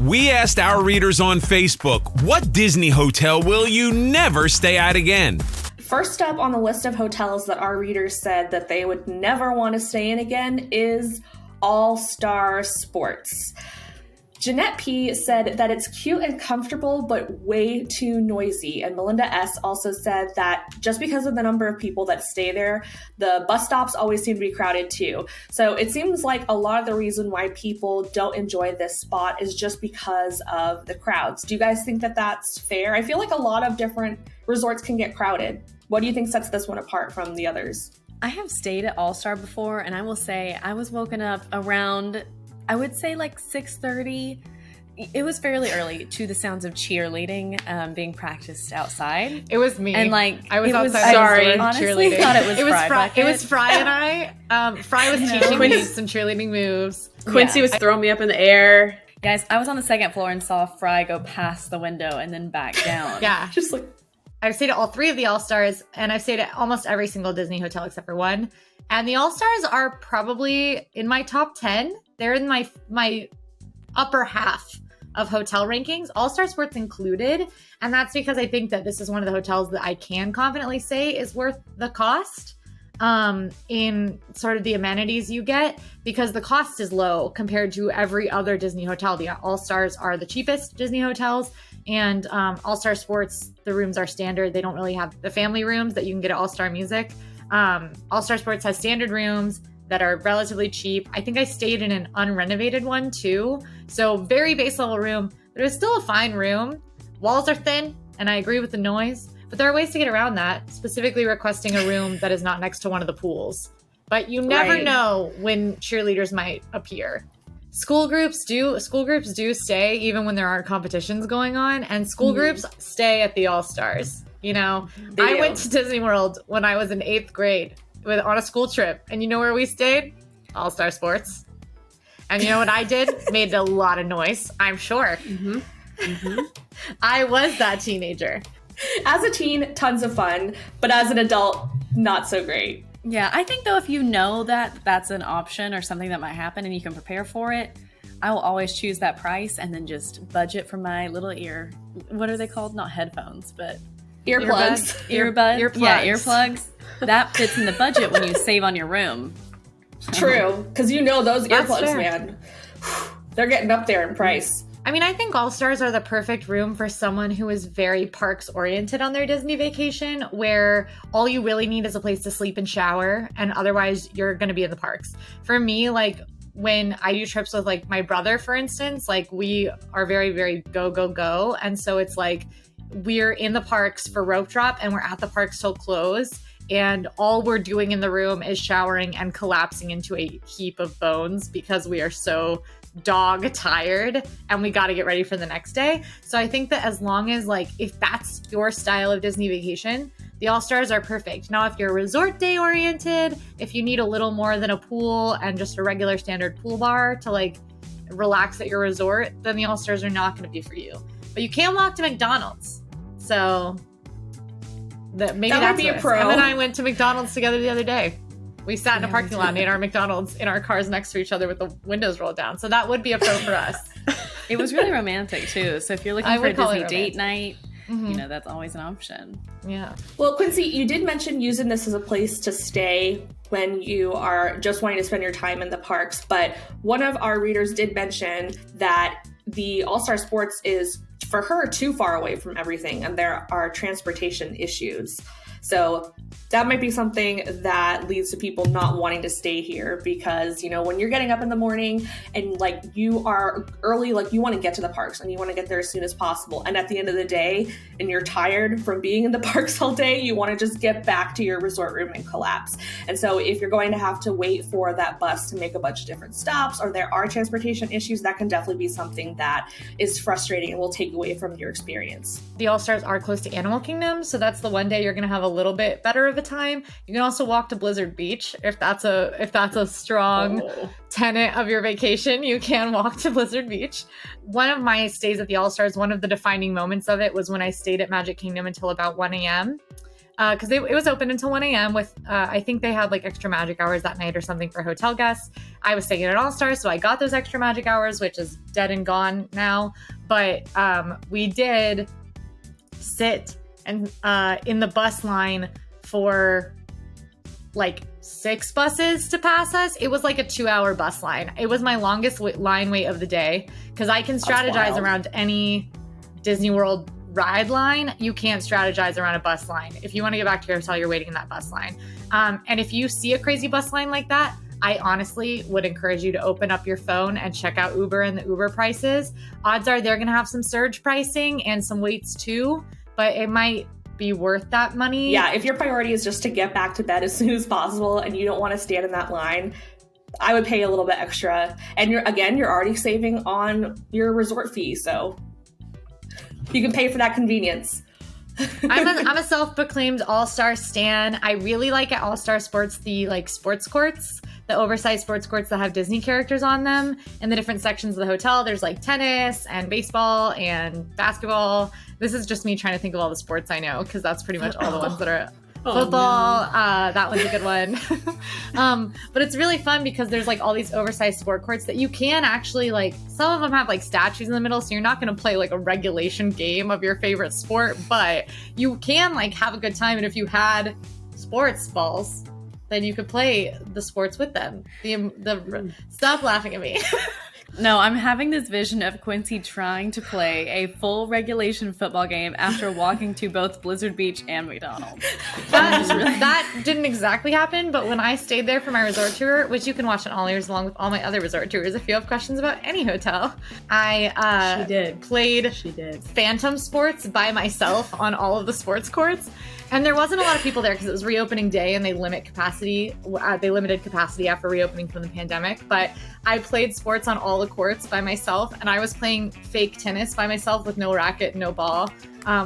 We asked our readers on Facebook, what Disney hotel will you never stay at again? First up on the list of hotels that our readers said that they would never want to stay in again is All-Star Sports. Jeanette P. said that it's cute and comfortable, but way too noisy. And Melinda S. also said that just because of the number of people that stay there, the bus stops always seem to be crowded too. So it seems like a lot of the reason why people don't enjoy this spot is just because of the crowds. Do you guys think that that's fair? I feel like a lot of different resorts can get crowded. What do you think sets this one apart from the others? I have stayed at All-Star before, and I will say I was woken up around, I would say like 6:30. It was fairly early to the sounds of cheerleading being practiced outside. It was me. And like I was outside. I honestly cheerleading. Thought it was Fry. It was Fry and I. Fry was teaching me some cheerleading moves. Quincy was throwing me up in the air. Guys, I was on the second floor and saw Fry go past the window and then back down. Yeah. Just like, I've stayed at all three of the All-Stars, and I've stayed at almost every single Disney hotel except for one. And the All-Stars are probably in my top 10. They're in my upper half of hotel rankings, All-Star Sports included. And that's because I think that this is one of the hotels that I can confidently say is worth the cost in sort of the amenities you get, because the cost is low compared to every other Disney hotel. The All-Stars are the cheapest Disney hotels, and All-Star Sports, the rooms are standard. They don't really have the family rooms that you can get at All-Star Music. All-Star Sports has standard rooms that are relatively cheap. I think I stayed in an unrenovated one too. So very base level room, but it was still a fine room. Walls are thin, and I agree with the noise, but there are ways to get around that, specifically requesting a room that is not next to one of the pools. But you never know when cheerleaders might appear. School groups do stay even when there aren't competitions going on, and school groups stay at the All-Stars. You know, I went to Disney World when I was in 8th grade on a school trip, and you know where we stayed? All-Star Sports. And you know what I did? Made a lot of noise, I'm sure. I was that teenager. As a teen, tons of fun, but as an adult, not so great. Yeah, I think though, if you know that that's an option or something that might happen and you can prepare for it, I will always choose that price and then just budget for my little ear. What are they called? Not headphones, but earplugs. Earbuds. Yeah, earplugs. That fits in the budget when you save on your room. True, because you know those earplugs, man. They're getting up there in price. I mean, I think All-Stars are the perfect room for someone who is very parks oriented on their Disney vacation, where all you really need is a place to sleep and shower, and otherwise you're going to be in the parks. For me, like when I do trips with like my brother, for instance, like we are very, very go, go, go. And so it's like we're in the parks for rope drop and we're at the parks till close. And all we're doing in the room is showering and collapsing into a heap of bones because we are so dog tired and we got to get ready for the next day. So I think that as long as like, if that's your style of Disney vacation, the All-Stars are perfect. Now, if you're resort day oriented, if you need a little more than a pool and just a regular standard pool bar to like relax at your resort, then the All-Stars are not going to be for you. But you can walk to McDonald's. So maybe that would be a pro. Em and I went to McDonald's together the other day. We sat in a parking lot and ate our McDonald's in our cars next to each other with the windows rolled down. So that would be a pro for us. It was really romantic too. So if you're looking for a Disney date night, you know, that's always an option. Yeah. Well, Quincy, you did mention using this as a place to stay when you are just wanting to spend your time in the parks. But one of our readers did mention that the All-Star Sports is, for her, too far away from everything, and there are transportation issues. So that might be something that leads to people not wanting to stay here because, you know, when you're getting up in the morning and like you are early, like you want to get to the parks and you want to get there as soon as possible. And at the end of the day, and you're tired from being in the parks all day, you want to just get back to your resort room and collapse. And so if you're going to have to wait for that bus to make a bunch of different stops, or there are transportation issues, that can definitely be something that is frustrating and will take away from your experience. The All-Stars are close to Animal Kingdom, so that's the one day you're going to have a little bit better of a time. You can also walk to Blizzard Beach if that's a strong tenet of your vacation. You can walk to Blizzard Beach. One of my stays at the All-Stars, one of the defining moments of it was when I stayed at Magic Kingdom until about 1 a.m. because it was open until 1 a.m. with, I think they had like extra magic hours that night or something for hotel guests. I was staying at All-Stars, so I got those extra magic hours, which is dead and gone now. But we did sit and in the bus line for like 6 buses to pass us. It was like a 2-hour bus line. It was my longest line wait of the day because I can strategize around any Disney World ride line. You can't strategize around a bus line. If you want to get back to your hotel, you're waiting in that bus line. And if you see a crazy bus line like that, I honestly would encourage you to open up your phone and check out Uber and the Uber prices. Odds are they're going to have some surge pricing and some waits too, but it might be worth that money. Yeah, if your priority is just to get back to bed as soon as possible and you don't want to stand in that line, I would pay a little bit extra. And you're already saving on your resort fee, so you can pay for that convenience. I'm a self-proclaimed All-Star stan. I really like at All-Star Sports the like sports courts, the oversized sports courts that have Disney characters on them. In the different sections of the hotel, there's like tennis and baseball and basketball. This is just me trying to think of all the sports I know because that's pretty much all the ones that are football. No. That one's a good one. But it's really fun because there's like all these oversized sport courts that you can actually like, some of them have like statues in the middle. So you're not going to play like a regulation game of your favorite sport, but you can like have a good time. And if you had sports balls, then you could play the sports with them. Stop laughing at me. No, I'm having this vision of Quincy trying to play a full regulation football game after walking to both Blizzard Beach and McDonald's. That didn't exactly happen, but when I stayed there for my resort tour, which you can watch on AllEars along with all my other resort tours if you have questions about any hotel, I played Phantom Sports by myself on all of the sports courts. And there wasn't a lot of people there because it was reopening day and they limited capacity after reopening from the pandemic. But I played sports on all the courts by myself, and I was playing fake tennis by myself with no racket, no ball,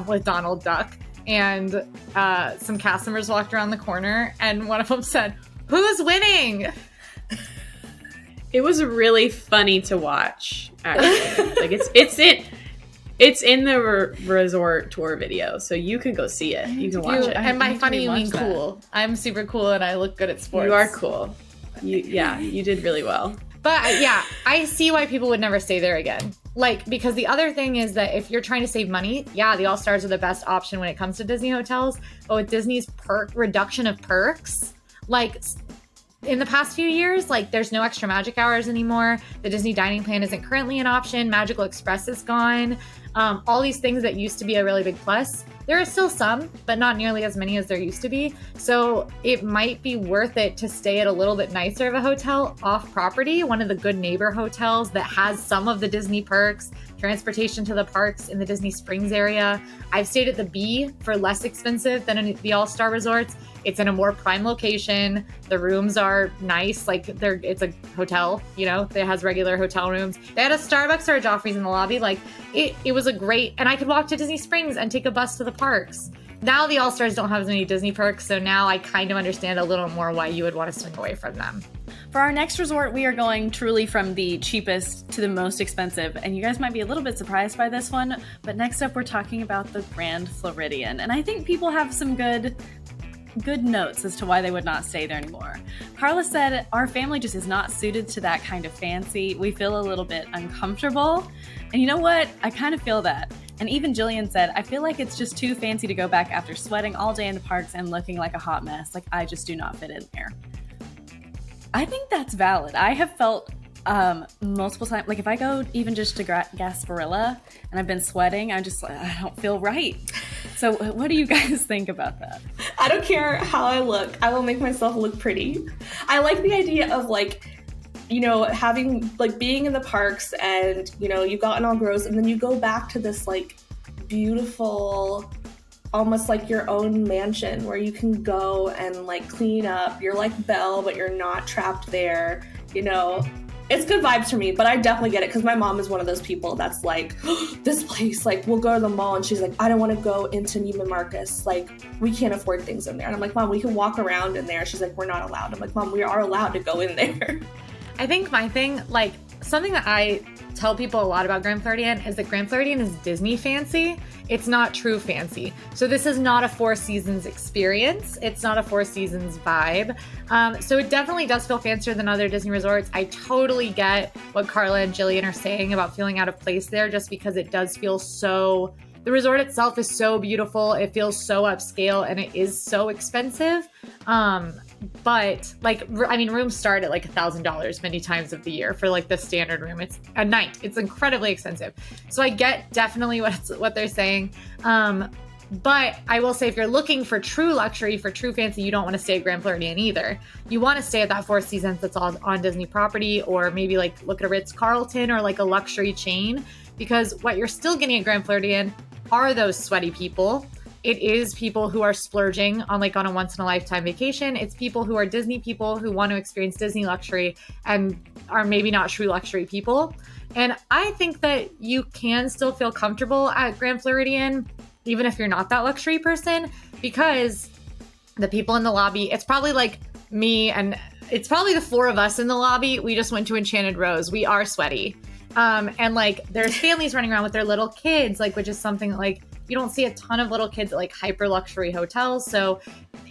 with Donald Duck. And some cast members walked around the corner, and one of them said, "Who's winning?" It was really funny to watch, actually. Like it's in the resort tour video, so you can go see it. You can watch it. And by funny, you mean cool. I'm super cool, and I look good at sports. You are cool. You did really well. But yeah, I see why people would never stay there again. Like, because the other thing is that if you're trying to save money, yeah, the All-Stars are the best option when it comes to Disney hotels. But with Disney's reduction of perks, like in the past few years, like there's no extra magic hours anymore. The Disney dining plan isn't currently an option. Magical Express is gone. All these things that used to be a really big plus. There are still some, but not nearly as many as there used to be. So it might be worth it to stay at a little bit nicer of a hotel off property, one of the Good Neighbor hotels that has some of the Disney perks, transportation to the parks in the Disney Springs area. I've stayed at the B for less expensive than the All-Star resorts. It's in a more prime location. The rooms are nice. Like it's a hotel, it has regular hotel rooms. They had a Starbucks or a Joffrey's in the lobby. Like it was a great, and I could walk to Disney Springs and take a bus to the parks. Now the All-Stars don't have as many Disney perks, so now I kind of understand a little more why you would want to swing away from them. For our next resort, we are going truly from the cheapest to the most expensive, and you guys might be a little bit surprised by this one, but next up we're talking about the Grand Floridian, and I think people have some good notes as to why they would not stay there anymore. Carla said, "Our family just is not suited to that kind of fancy. We feel a little bit uncomfortable." And you know what? I kind of feel that. And even Jillian said, "I feel like it's just too fancy to go back after sweating all day in the parks and looking like a hot mess. Like, I just do not fit in there." I think that's valid. I have felt multiple times, like if I go even just to Gasparilla and I've been sweating, I don't feel right. So what do you guys think about that? I don't care how I look. I will make myself look pretty. I like the idea of having being in the parks and, you've gotten all gross and then you go back to this beautiful, almost like your own mansion where you can go and clean up. You're like Belle, but you're not trapped there, It's good vibes for me, but I definitely get it because my mom is one of those people that's like, this place, we'll go to the mall and she's like, I don't want to go into Neiman Marcus. We can't afford things in there. And I'm like, Mom, we can walk around in there. She's like, we're not allowed. I'm like, Mom, we are allowed to go in there. I think my thing, something that I tell people a lot about Grand Floridian is that Grand Floridian is Disney fancy. It's not true fancy. So this is not a Four Seasons experience. It's not a Four Seasons vibe. So it definitely does feel fancier than other Disney resorts. I totally get what Carla and Jillian are saying about feeling out of place there, just because it does feel so, the resort itself is so beautiful. It feels so upscale and it is so expensive. But like, I mean, rooms start at like $1,000 many times of the year for like the standard room. It's a night. It's incredibly expensive. So I get definitely what they're saying. But I will say, if you're looking for true luxury, for true fancy, you don't want to stay at Grand Floridian either. You want to stay at that Four Seasons that's all on Disney property, or maybe like look at a Ritz-Carlton or like a luxury chain, because what you're still getting at Grand Floridian are those sweaty people. It is people who are splurging on a once-in-a-lifetime vacation. It's people who are Disney people who want to experience Disney luxury and are maybe not true luxury people. And I think that you can still feel comfortable at Grand Floridian, even if you're not that luxury person, because the people in the lobby, it's probably like me and it's probably the four of us in the lobby. We just went to Enchanted Rose. We are sweaty. And like there's families running around with their little kids, like, which is something that, like, you don't see a ton of little kids at like hyper luxury hotels. So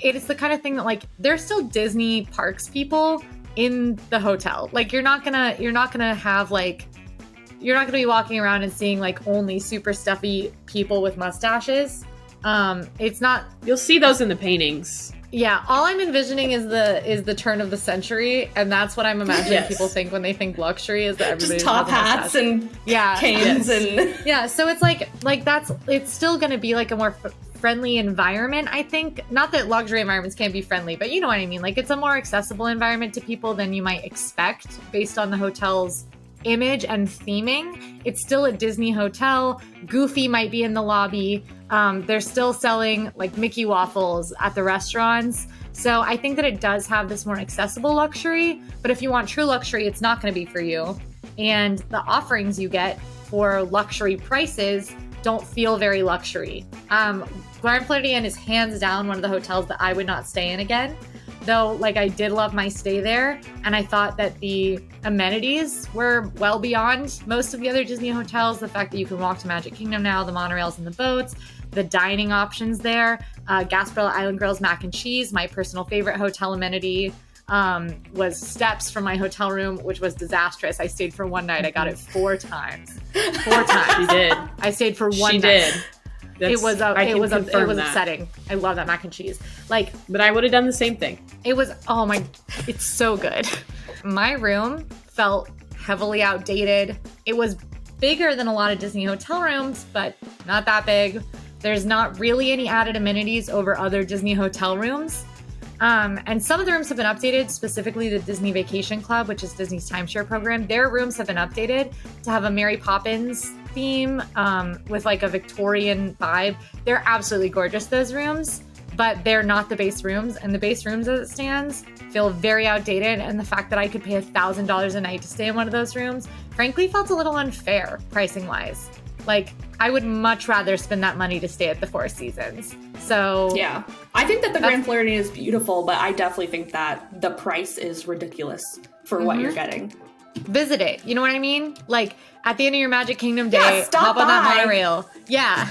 it is the kind of thing that, like, there's still Disney parks people in the hotel. Like you're not gonna be walking around and seeing like only super stuffy people with mustaches. It's not. You'll see those in the paintings. Yeah, all I'm envisioning is the turn of the century, and that's what I'm imagining people think when they think luxury, is that everybody's just top hats and canes and yeah. So it's like it's still going to be like a more friendly environment, I think. Not that luxury environments can't be friendly, but you know what I mean. Like it's a more accessible environment to people than you might expect based on the hotel's image and theming. It's still a Disney hotel. Goofy might be in the lobby. They're still selling like Mickey waffles at the restaurants. So I think that it does have this more accessible luxury, but if you want true luxury, it's not going to be for you. And the offerings you get for luxury prices don't feel very luxury. Grand Floridian is hands down one of the hotels that I would not stay in again. Though, like, I did love my stay there, and I thought that the amenities were well beyond most of the other Disney hotels. The fact that you can walk to Magic Kingdom now, the monorails and the boats, the dining options there, Gasparilla Island Grill's mac and cheese. My personal favorite hotel amenity was steps from my hotel room, which was disastrous. I stayed for one night. I got it 4 times. 4 times. She did. I stayed for one night. She did. It was upsetting. I love that mac and cheese. But I would have done the same thing. It's so good. My room felt heavily outdated. It was bigger than a lot of Disney hotel rooms, but not that big. There's not really any added amenities over other Disney hotel rooms. And some of the rooms have been updated, specifically the Disney Vacation Club, which is Disney's timeshare program. Their rooms have been updated to have a Mary Poppins theme with like a Victorian vibe. They're absolutely gorgeous, those rooms, but they're not the base rooms. And the base rooms as it stands feel very outdated. And the fact that I could pay $1,000 a night to stay in one of those rooms, frankly, felt a little unfair pricing wise. Like, I would much rather spend that money to stay at the Four Seasons. So yeah, I think that the Grand Floridian is beautiful, but I definitely think that the price is ridiculous for what you're getting. Visit it. You know what I mean? Like, at the end of your Magic Kingdom day, stop hop on that by. monorail. Yeah.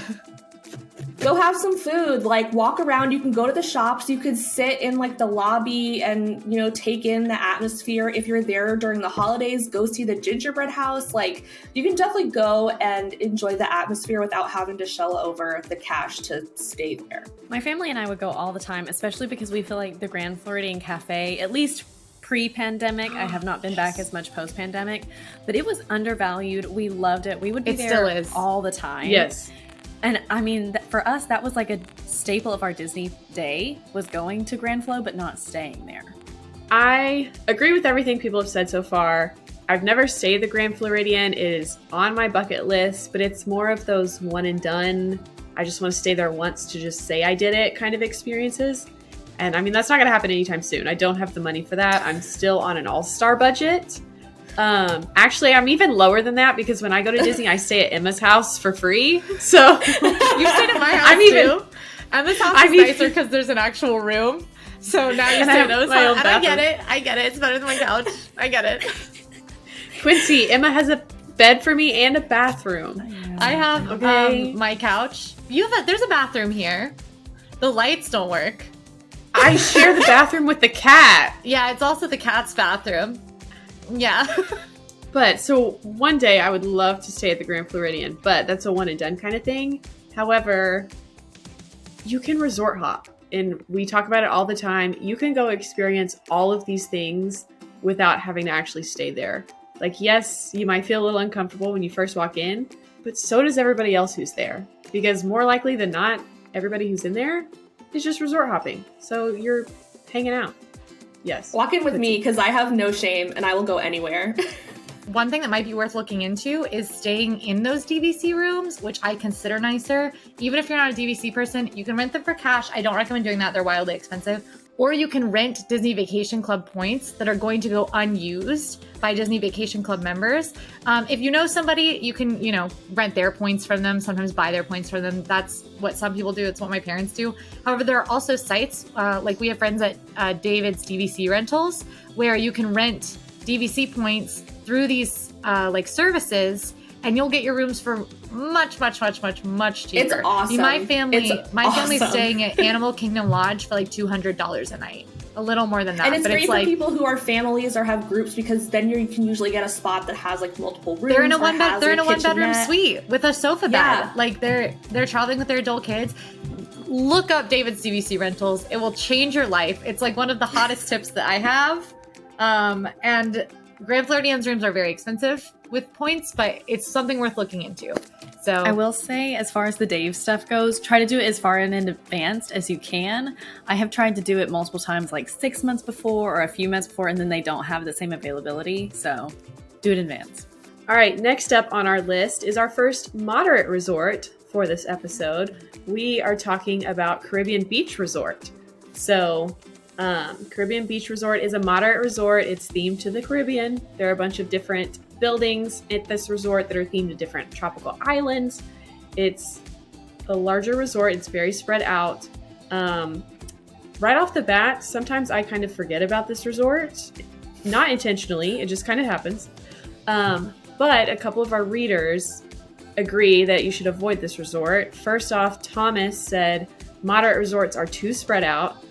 Go have some food, like walk around. You can go to the shops. You could sit in like the lobby and, you know, take in the atmosphere. If you're there during the holidays, go see the gingerbread house. Like, you can definitely go and enjoy the atmosphere without having to shell over the cash to stay there. My family and I would go all the time, especially because we feel like the Grand Floridian Cafe, at least pre-pandemic, I have not been back as much post-pandemic, but it was undervalued. We loved it. We would be there all the time. Yes. And I mean, for us, that was like a staple of our Disney day, was going to Grand Flo, but not staying there. I agree with everything people have said so far. I've never stayed at the Grand Floridian. It is on my bucket list, but it's more of those one and done, I just want to stay there once to just say I did it kind of experiences. And I mean, that's not going to happen anytime soon. I don't have the money for that. I'm still on an all-star budget. Actually, I'm even lower than that because when I go to Disney, I stay at Emma's house for free. So You stayed at my house too. Emma's house is nicer because there's an actual room. So now you stay at Emma's house. And I get it. It's better than my couch. I get it. Quincy, Emma has a bed for me and a bathroom. I have Okay. my couch. There's a bathroom here. The lights don't work. I share the bathroom with the cat. Yeah, it's also the cat's bathroom. Yeah. But so one day I would love to stay at the Grand Floridian, but that's a one and done kind of thing. However, you can resort hop, and we talk about it all the time. You can go experience all of these things without having to actually stay there. Like, yes, you might feel a little uncomfortable when you first walk in, but so does everybody else who's there. Because more likely than not, everybody who's in there is just resort hopping. So you're hanging out. Yes. Walk in with me because I have no shame and I will go anywhere. One thing that might be worth looking into is staying in those DVC rooms, which I consider nicer. Even if you're not a DVC person, you can rent them for cash. I don't recommend doing that. They're wildly expensive. Or you can rent Disney Vacation Club points that are going to go unused by Disney Vacation Club members. If you know somebody, you can, rent their points from them, sometimes buy their points from them. That's what some people do. It's what my parents do. However, there are also sites, like we have friends at David's DVC Rentals, where you can rent DVC points through these services, and you'll get your rooms for much, much, much, much, much cheaper. It's awesome. My family's awesome. staying at Animal Kingdom Lodge for like $200 a night. A little more than that. And it's but great it's for like, people who are families or have groups, because then you can usually get a spot that has like multiple rooms. they're in a or one bedroom kitchenette. suite with a sofa bed. Yeah. Like they're traveling with their adult kids. Look up David's DVC Rentals. It will change your life. It's like one of the hottest tips that I have. And Grand Floridian's rooms are very expensive with points, but it's something worth looking into. So I will say, as far as the Dave stuff goes, try to do it as far in advance as you can. I have tried to do it multiple times, like 6 months before or a few months before, and then they don't have the same availability. So do it in advance. All right, next up on our list is our first moderate resort for this episode. We are talking about Caribbean Beach Resort. So, Caribbean Beach Resort is a moderate resort. It's themed to the Caribbean. There are a bunch of different buildings at this resort that are themed to different tropical islands. It's a larger resort. It's very spread out. Right off the bat, sometimes I kind of forget about this resort. Not intentionally, it just kind of happens. But a couple of our readers agree that you should avoid this resort. First off, Thomas said moderate resorts are too spread out.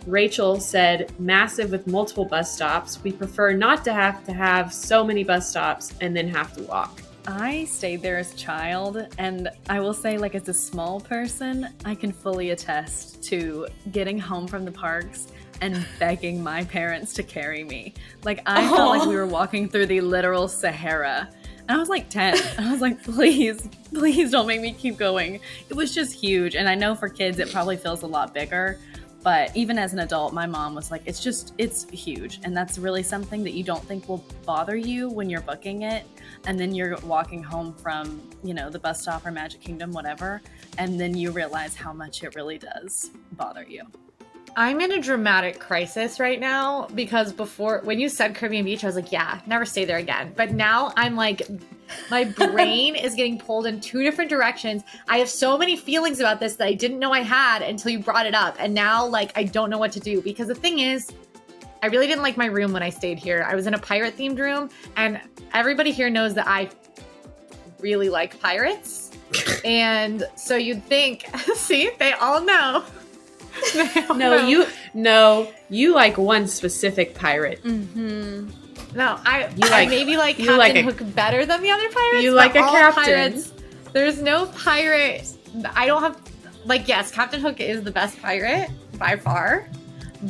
Rachel said massive with multiple bus stops. We prefer not to have so many bus stops and then have to walk. I stayed there as a child, and I will say, like, as a small person, I can fully attest to getting home from the parks and begging my parents to carry me. Like, I felt like we were walking through the literal Sahara. And I was like 10. And I was like, please don't make me keep going. It was just huge. And I know for kids, it probably feels a lot bigger. But even as an adult, my mom was like, it's huge. And that's really something that you don't think will bother you when you're booking it. And then you're walking home from, the bus stop or Magic Kingdom, whatever. And then you realize how much it really does bother you. I'm in a dramatic crisis right now because before, when you said Caribbean Beach, I was like, yeah, never stay there again. But now I'm like, my brain is getting pulled in two different directions. I have so many feelings about this that I didn't know I had until you brought it up. And now, like, I don't know what to do, because the thing is, I really didn't like my room when I stayed here. I was in a pirate themed room, and everybody here knows that I really like pirates. And so you'd think, see, they all know. You like one specific pirate. Mm-hmm. No, I maybe like Captain Hook better than the other pirates. You like a captain. Pirates, there's no pirate. I don't have, yes, Captain Hook is the best pirate by far,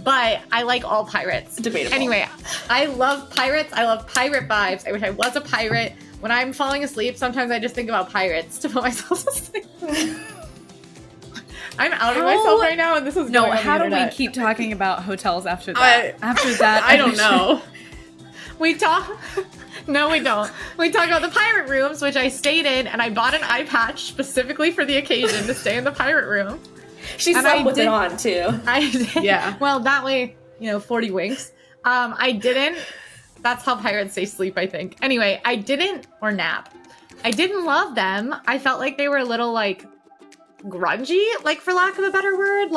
but I like all pirates. Debatable. Anyway, I love pirates. I love pirate vibes. I wish I was a pirate. When I'm falling asleep, sometimes I just think about pirates to put myself to sleep. I'm outing myself right now, and this is going on how the do we internet. keep talking about hotels after that? I don't know. No, we don't. We talk about the pirate rooms, which I stayed in, and I bought an eye patch specifically for the occasion to stay in the pirate room. She slept with it on too. I did. Yeah. Well, that way, 40 winks. I didn't. That's how pirates say sleep, I think. Anyway, or nap. I didn't love them. I felt like they were a little, grungy, for lack of a better word.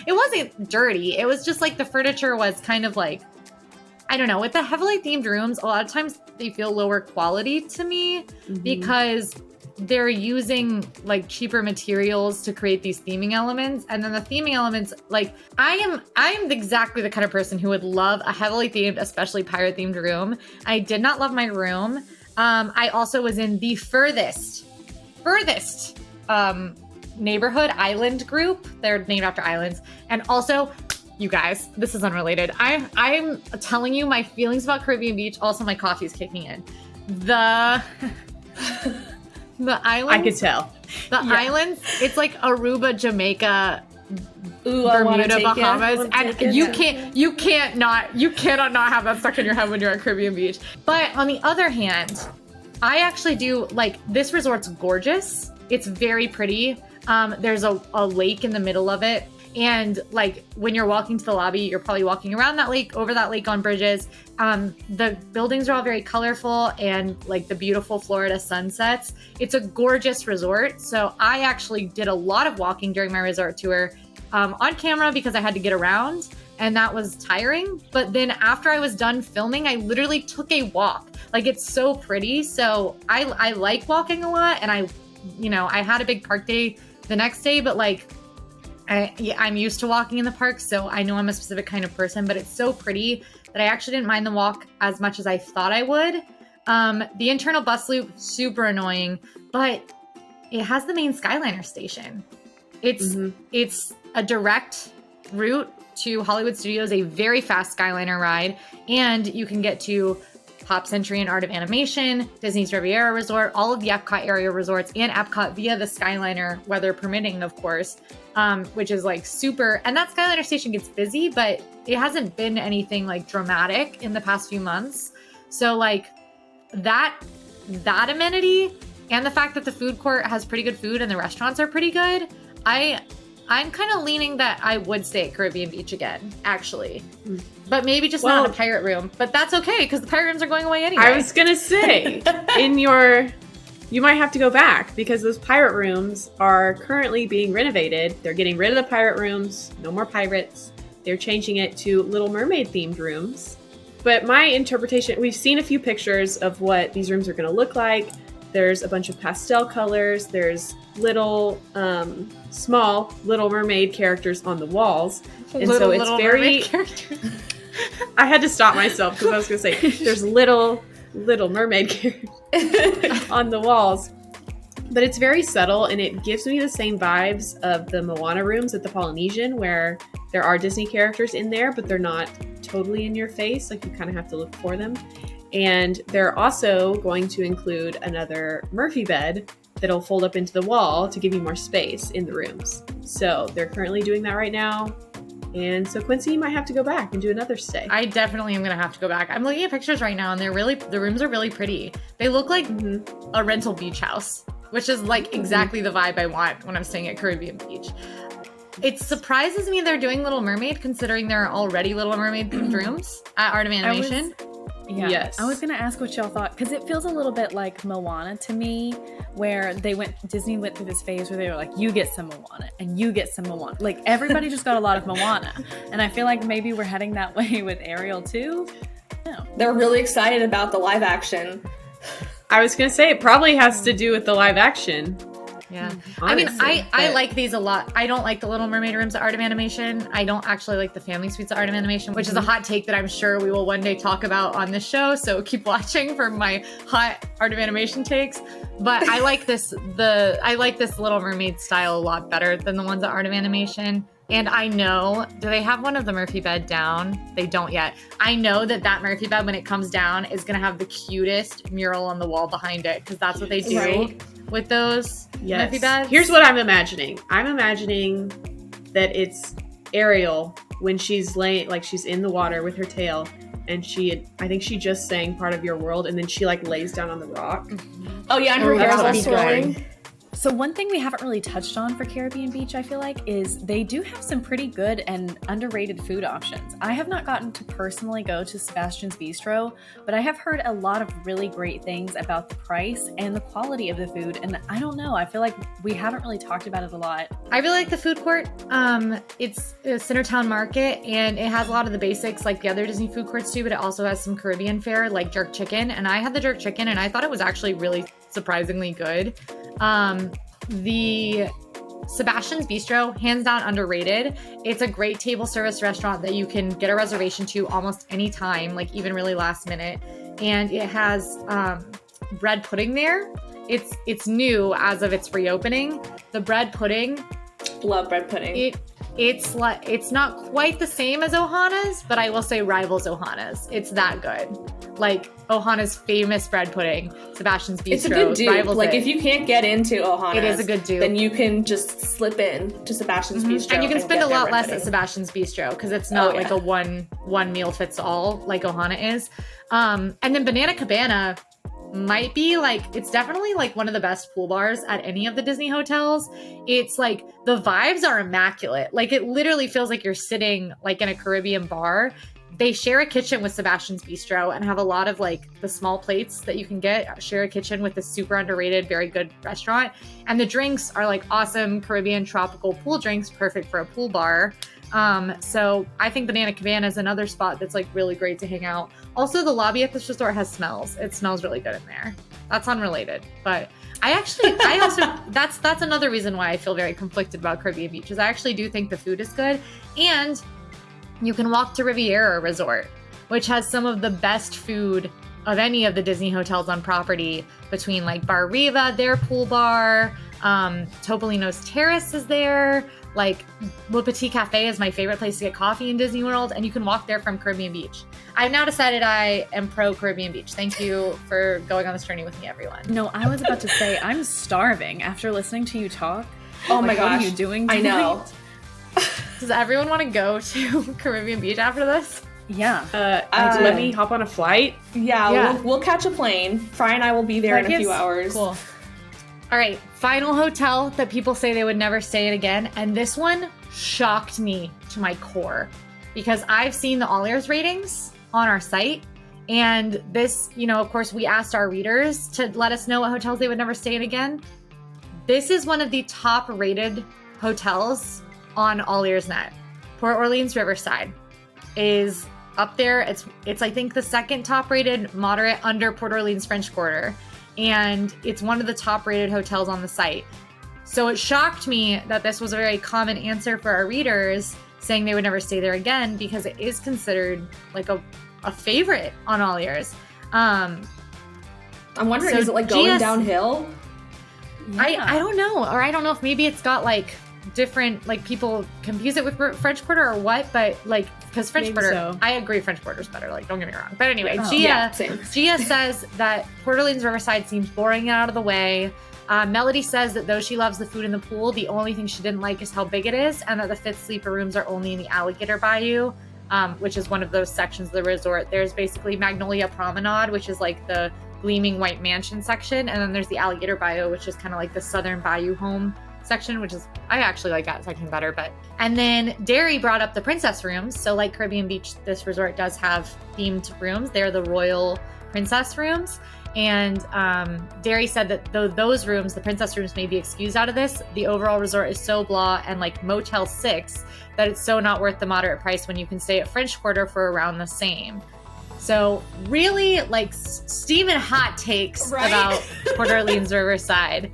It wasn't dirty. It was just the furniture was kind of I don't know, with the heavily themed rooms, a lot of times they feel lower quality to me because they're using like cheaper materials to create these theming elements. And then the theming elements, like I am exactly the kind of person who would love a heavily themed, especially pirate themed room. I did not love my room. I also was in the furthest neighborhood island group. They're named after islands. And also, you guys, this is unrelated. I'm telling you my feelings about Caribbean Beach. Also, my coffee's kicking in. The islands. I could tell. The islands, it's like Aruba, Jamaica, Ooh, Bermuda, Bahamas, and you cannot not have that stuck in your head when you're at Caribbean Beach. But on the other hand, I actually do like this resort's gorgeous. It's very pretty. There's a lake in the middle of it. And like when you're walking to the lobby, you're probably walking around that lake, over that lake on bridges. The buildings are all very colorful and like the beautiful Florida sunsets. It's a gorgeous resort. So I actually did a lot of walking during my resort tour on camera because I had to get around and that was tiring. But then after I was done filming, I literally took a walk. Like it's so pretty. So I like walking a lot, and I had a big park day the next day, but like I'm used to walking in the park, so I know I'm a specific kind of person, but it's so pretty that I actually didn't mind the walk as much as I thought I would. The internal bus loop, super annoying, but it has the main Skyliner station. It's a direct route to Hollywood Studios, a very fast Skyliner ride, and you can get to Pop Century and Art of Animation, Disney's Riviera Resort, all of the Epcot area resorts, and Epcot via the Skyliner, weather permitting, of course, which is like super. And that Skyliner station gets busy, but it hasn't been anything like dramatic in the past few months. So like that amenity and the fact that the food court has pretty good food and the restaurants are pretty good, I'm kind of leaning that I would stay at Caribbean Beach again, actually. But maybe just not in a pirate room. But that's okay, because the pirate rooms are going away anyway. I was going to say, you might have to go back, because those pirate rooms are currently being renovated. They're getting rid of the pirate rooms. No more pirates. They're changing it to Little Mermaid themed rooms. But my interpretation, we've seen a few pictures of what these rooms are going to look like. There's a bunch of pastel colors. There's little, small Little Mermaid characters on the walls. And so it's very... I had to stop myself because I was going to say, there's little Mermaid characters on the walls. But it's very subtle, and it gives me the same vibes of the Moana rooms at the Polynesian, where there are Disney characters in there, but they're not totally in your face. Like, you kind of have to look for them. And they're also going to include another Murphy bed that'll fold up into the wall to give you more space in the rooms. So they're currently doing that right now. And so Quincy might have to go back and do another stay. I definitely am going to have to go back. I'm looking at pictures right now, and the rooms are really pretty. They look like a rental beach house, which is like exactly the vibe I want when I'm staying at Caribbean Beach. It surprises me they're doing Little Mermaid, considering there are already Little Mermaid themed rooms at Art of Animation. Yes. I was going to ask what y'all thought, because it feels a little bit like Moana to me, where Disney went through this phase where they were like, you get some Moana and you get some Moana. Like, everybody just got a lot of Moana. And I feel like maybe we're heading that way with Ariel too. No. They're really excited about the live action. I was going to say, it probably has to do with the live action. Yeah. Honestly, I like these a lot. I don't like the Little Mermaid rooms at Art of Animation. I don't actually like the family suites at Art of Animation, which is a hot take that I'm sure we will one day talk about on this show. So keep watching for my hot Art of Animation takes. But I like this Little Mermaid style a lot better than the ones at Art of Animation. And I know, do they have one of the Murphy bed down? They don't yet. I know that Murphy bed, when it comes down, is going to have the cutest mural on the wall behind it, because that's what they do with those Murphy beds. Here's what I'm imagining. I'm imagining that it's Ariel when she's laying, like she's in the water with her tail, and I think she just sang Part of Your World, and then she like lays down on the rock. Oh yeah, and her hair's all swirling. So one thing we haven't really touched on for Caribbean Beach, I feel like, is they do have some pretty good and underrated food options. I have not gotten to personally go to Sebastian's Bistro, but I have heard a lot of really great things about the price and the quality of the food. And I don't know, I feel like we haven't really talked about it a lot. I really like the food court. It's a Centertown Market, and it has a lot of the basics like the other Disney food courts do, but it also has some Caribbean fare like jerk chicken. And I had the jerk chicken, and I thought it was actually really surprisingly good. The Sebastian's Bistro, hands down underrated. It's a great table service restaurant that you can get a reservation to almost any time, like even really last minute. And it has bread pudding there. It's new as of its reopening. The bread pudding, Love bread pudding. It's not quite the same as Ohana's, but I will say rivals Ohana's. It's that good. Like Ohana's famous bread pudding, Sebastian's Bistro. It's a good dupe. Like if you can't get into Ohana's, it is a good dupe. Then you can just slip in to Sebastian's Bistro. And you can spend a lot less pudding at Sebastian's Bistro because it's not like a one meal fits all like Ohana is. And then Banana Cabana might be like, it's definitely like one of the best pool bars at any of the Disney hotels. It's like the vibes are immaculate. Like it literally feels like you're sitting like in a Caribbean bar. They share a kitchen with Sebastian's Bistro and have a lot of like the small plates that you can get, share a kitchen with this super underrated, very good restaurant. And the drinks are like awesome Caribbean tropical pool drinks, perfect for a pool bar. So I think Banana Cabana is another spot that's like really great to hang out. Also, the lobby at this resort has smells. It smells really good in there. That's unrelated, but I also, that's another reason why I feel very conflicted about Caribbean Beach is I actually do think the food is good. And you can walk to Riviera Resort, which has some of the best food of any of the Disney hotels on property between like Bar Riva, their pool bar, Topolino's Terrace is there. Like Le Petit Cafe is my favorite place to get coffee in Disney World, and you can walk there from Caribbean Beach. I've now decided I am pro Caribbean Beach. Thank you for going on this journey with me, everyone. No, I was about to say, I'm starving after listening to you talk. Oh my gosh. What are you doing tonight? I know. Does everyone want to go to Caribbean Beach after this? Yeah. Let me hop on a flight. Yeah. We'll catch a plane. Fry and I will be there in a few hours. Cool. All right, final hotel that people say they would never stay in again. And this one shocked me to my core because I've seen the AllEars ratings on our site. And this, of course, we asked our readers to let us know what hotels they would never stay in again. This is one of the top rated hotels on AllEars.net. Port Orleans Riverside is up there. It's I think the second top rated moderate under Port Orleans French Quarter. And it's one of the top rated hotels on the site. So it shocked me that this was a very common answer for our readers saying they would never stay there again because it is considered like a favorite on AllEars. I'm wondering, is it like going downhill? Yeah. I don't know. Or I don't know if maybe it's got like different, like people confuse it with French Quarter or what, but like, because French Quarter, I agree French Quarter's better, like don't get me wrong. But anyway, Gia says that Port Orleans Riverside seems boring and out of the way. Melody says that though she loves the food in the pool, the only thing she didn't like is how big it is and that the 5th sleeper rooms are only in the Alligator Bayou, which is one of those sections of the resort. There's basically Magnolia Promenade, which is like the gleaming white mansion section. And then there's the Alligator Bayou, which is kind of like the Southern Bayou home section, which is, I actually like that section better. And then Derry brought up the princess rooms. So like Caribbean Beach, this resort does have themed rooms. They're the royal princess rooms. And Derry said that though those rooms, the princess rooms, may be excused out of this, the overall resort is so blah and like Motel 6 that it's so not worth the moderate price when you can stay at French Quarter for around the same. So really like steaming hot takes about Port Orleans Riverside.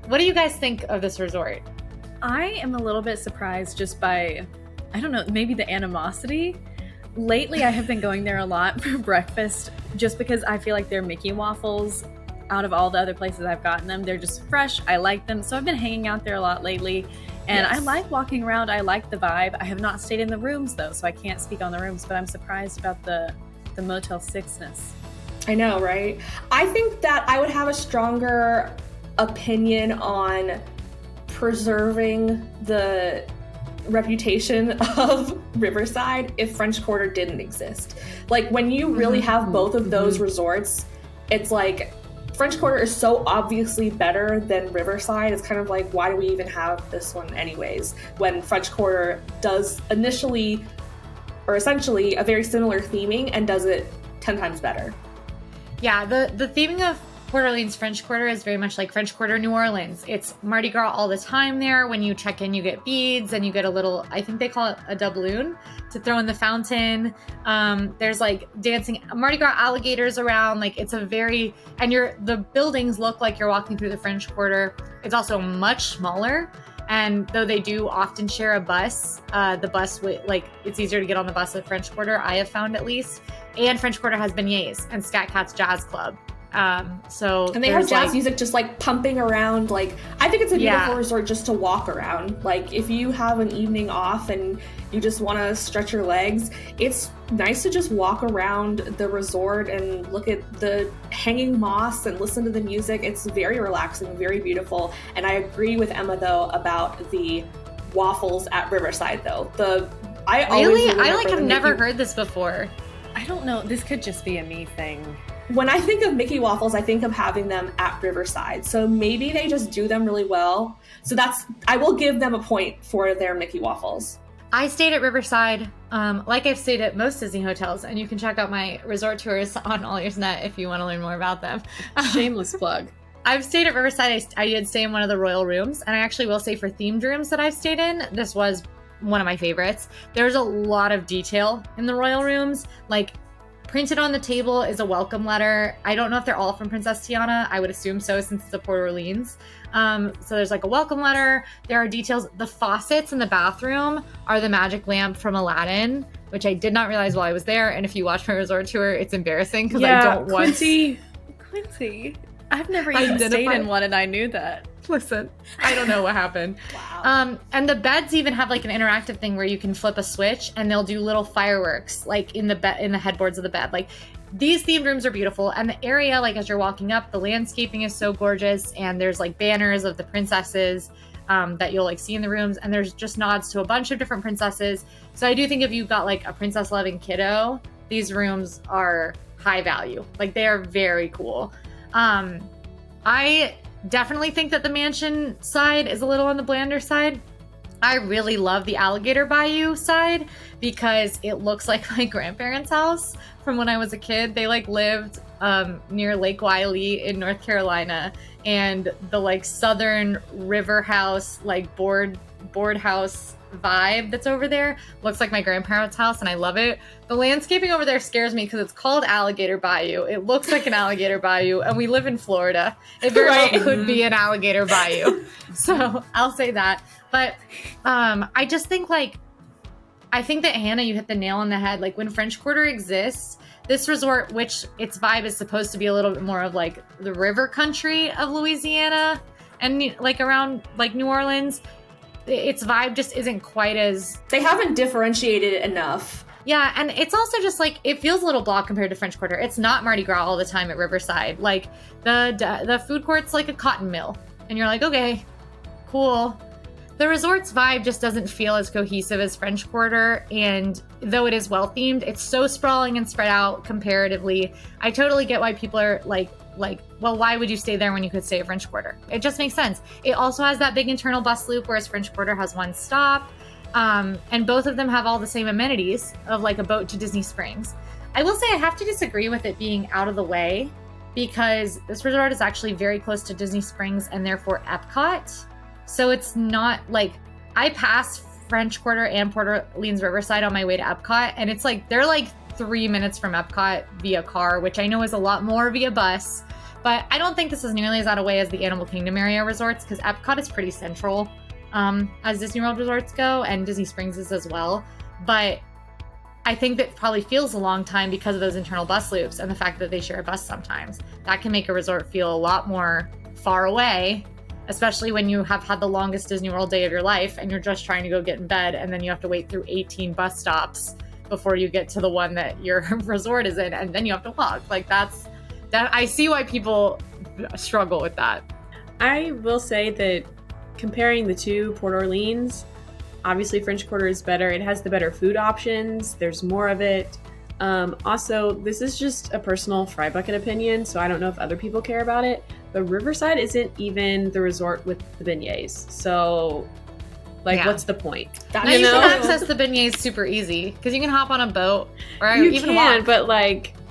What do you guys think of this resort? I am a little bit surprised just by, I don't know, maybe the animosity. Lately, I have been going there a lot for breakfast just because I feel like their Mickey waffles, out of all the other places I've gotten them, they're just fresh. I like them. So I've been hanging out there a lot lately. And I like walking around. I like the vibe. I have not stayed in the rooms, though, so I can't speak on the rooms. But I'm surprised about the Motel 6-ness. I know, right? I think that I would have a stronger opinion on preserving the reputation of Riverside if French Quarter didn't exist. Like when you really have both of those resorts, it's like French Quarter is so obviously better than Riverside. It's kind of like, why do we even have this one anyways? When French Quarter does initially, or essentially, a very similar theming and does it 10 times better. Yeah, the theming of Port Orleans French Quarter is very much like French Quarter New Orleans. It's Mardi Gras all the time there. When you check in, you get beads and you get a little, I think they call it a doubloon, to throw in the fountain. There's like dancing Mardi Gras alligators around. Like it's a very, and the buildings look like you're walking through the French Quarter. It's also much smaller. And though they do often share a bus, the bus, like it's easier to get on the bus at French Quarter, I have found at least. And French Quarter has beignets and Scat Cat's Jazz Club. And they have jazz music just like pumping around. Like, I think it's a beautiful resort just to walk around. Like, if you have an evening off and you just want to stretch your legs, it's nice to just walk around the resort and look at the hanging moss and listen to the music. It's very relaxing, very beautiful. And I agree with Emma though about the waffles at Riverside though. I have never heard this before. I don't know. This could just be a me thing. When I think of Mickey waffles, I think of having them at Riverside. So maybe they just do them really well. So I will give them a point for their Mickey waffles. I stayed at Riverside, like I've stayed at most Disney hotels, and you can check out my resort tours on AllEars.net if you want to learn more about them. Shameless plug. I've stayed at Riverside. I did stay in one of the royal rooms, and I actually will say for themed rooms that I've stayed in, this was one of my favorites. There's a lot of detail in the royal rooms, like printed on the table is a welcome letter. I don't know if they're all from Princess Tiana. I would assume so since it's a Port Orleans. So there's like a welcome letter. There are details. The faucets in the bathroom are the magic lamp from Aladdin, which I did not realize while I was there. And if you watch my resort tour, it's embarrassing because I don't want Quincy. I've never even stayed in one and I knew that. Listen, I don't know what happened. Wow. And the beds even have like an interactive thing where you can flip a switch and they'll do little fireworks like in the headboards of the bed. Like these themed rooms are beautiful, and the area, like as you're walking up, the landscaping is so gorgeous, and there's like banners of the princesses that you'll like see in the rooms, and there's just nods to a bunch of different princesses. So I do think if you've got like a princess loving kiddo, these rooms are high value. Like they are very cool. I definitely think that the mansion side is a little on the blander side. I really love the Alligator Bayou side because it looks like my grandparents' house from when I was a kid. They like lived near Lake Wylie in North Carolina, and the like southern river house, like board house vibe that's over there looks like my grandparents' house, and I love it. The landscaping over there scares me because it's called Alligator Bayou. It looks like an alligator bayou, and we live in Florida. It very well could be an alligator bayou. So I'll say that. But I just think I think that Hannah, you hit the nail on the head. Like when French Quarter exists, this resort, which its vibe is supposed to be a little bit more of like the river country of Louisiana and like around like New Orleans, its vibe just isn't quite as... They haven't differentiated it enough. Yeah, and it's also just like, it feels a little blah compared to French Quarter. It's not Mardi Gras all the time at Riverside. Like the food court's like a cotton mill, and you're like, okay, cool. The resort's vibe just doesn't feel as cohesive as French Quarter, and though it is well themed, it's so sprawling and spread out comparatively. I totally get why people are like, well, why would you stay there when you could stay at French Quarter? It just makes sense. It also has that big internal bus loop, whereas French Quarter has one stop, and both of them have all the same amenities of like a boat to Disney Springs. I will say I have to disagree with it being out of the way, because this resort is actually very close to Disney Springs and therefore Epcot. So it's not like, I pass French Quarter and Port Orleans Riverside on my way to Epcot, and it's like, they're like 3 minutes from Epcot via car, which I know is a lot more via bus, but I don't think this is nearly as out of way as the Animal Kingdom area resorts, because Epcot is pretty central as Disney World resorts go, and Disney Springs is as well. But I think that probably feels a long time because of those internal bus loops and the fact that they share a bus sometimes. That can make a resort feel a lot more far away, especially when you have had the longest Disney World day of your life and you're just trying to go get in bed, and then you have to wait through 18 bus stops before you get to the one that your resort is in, and then you have to walk. Like that. I see why people struggle with that. I will say that comparing the two, Port Orleans, obviously French Quarter is better. It has the better food options. There's more of it. Also, this is just a personal fry bucket opinion, so I don't know if other people care about it, but Riverside isn't even the resort with the beignets. So, what's the point? Now you can access the beignets super easy because you can hop on a boat or you even can, walk. But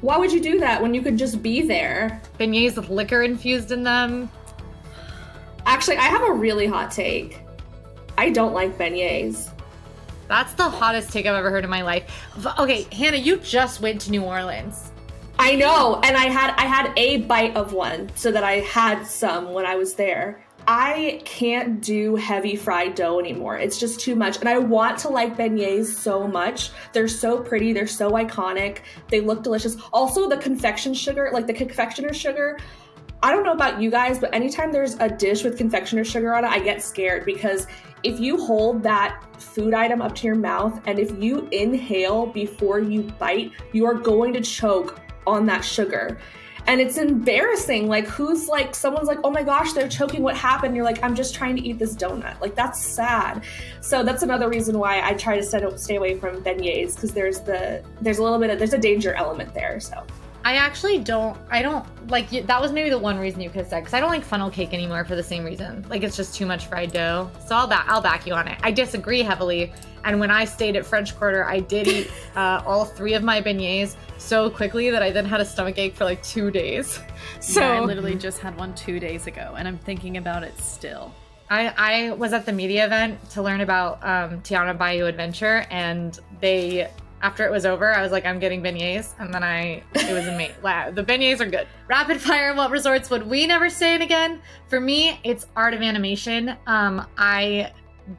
why would you do that when you could just be there? Beignets with liquor infused in them. Actually, I have a really hot take. I don't like beignets. That's the hottest take I've ever heard in my life. Okay, Hannah, you just went to New Orleans. I know, and I had a bite of one so that I had some when I was there. I can't do heavy fried dough anymore. It's just too much. And I want to like beignets so much. They're so pretty. They're so iconic. They look delicious. Also, the confectioner's sugar. I don't know about you guys, but anytime there's a dish with confectioner's sugar on it, I get scared because if you hold that food item up to your mouth and if you inhale before you bite, you are going to choke on that sugar. And it's embarrassing. Someone's like, oh my gosh, they're choking. What happened? You're like, I'm just trying to eat this donut. That's sad. So that's another reason why I try to stay away from beignets because there's a danger element there. So I don't like, that was maybe the one reason you could have said, because I don't like funnel cake anymore for the same reason. It's just too much fried dough. So I'll back you on it. I disagree heavily. And when I stayed at French Quarter, I did eat all 3 of my beignets so quickly that I then had a stomachache for 2 days. So yeah, I literally just had one 2 days ago, and I'm thinking about it still. I was at the media event to learn about Tiana Bayou Adventure, and after it was over, I was like, I'm getting beignets, and then it was amazing. Wow, the beignets are good. Rapid fire, what resorts would we never stay in again? For me, it's Art of Animation. I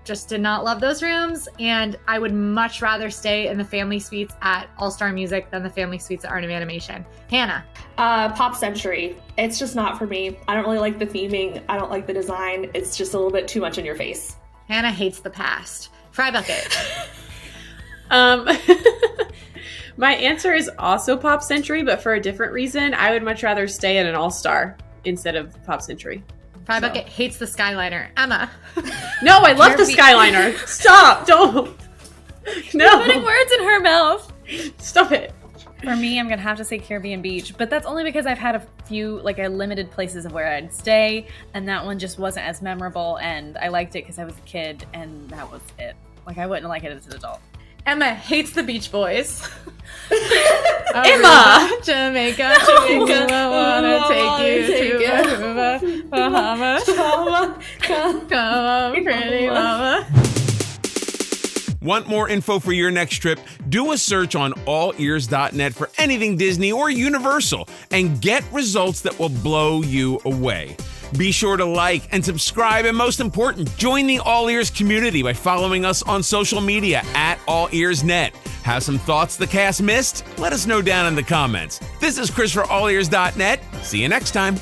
just did not love those rooms, and I would much rather stay in the family suites at All Star Music than the family suites at Art of Animation. Hannah? Pop Century. It's just not for me. I don't really like the theming. I don't like the design. It's just a little bit too much in your face. Hannah hates the past. Fry bucket. My answer is also Pop Century, but for a different reason. I would much rather stay at an All-Star instead of Pop Century. Fry bucket hates the Skyliner. Emma? No, I love the Skyliner. Stop! Don't. No. You're putting words in her mouth. Stop it. For me, I'm gonna have to say Caribbean Beach, but that's only because I've had a few, a limited places of where I'd stay, and that one just wasn't as memorable, and I liked it because I was a kid, and that was it. I wouldn't like it as an adult. Emma hates the Beach Boys. Emma! Jamaica, I wanna take you to Aruba, Bahamas. Come on, pretty mama. Want more info for your next trip? Do a search on AllEars.net for anything Disney or Universal and get results that will blow you away. Be sure to like and subscribe, and most important, join the All Ears community by following us on social media at AllEars.net. Have some thoughts the cast missed? Let us know down in the comments. This is Chris for AllEars.net. See you next time.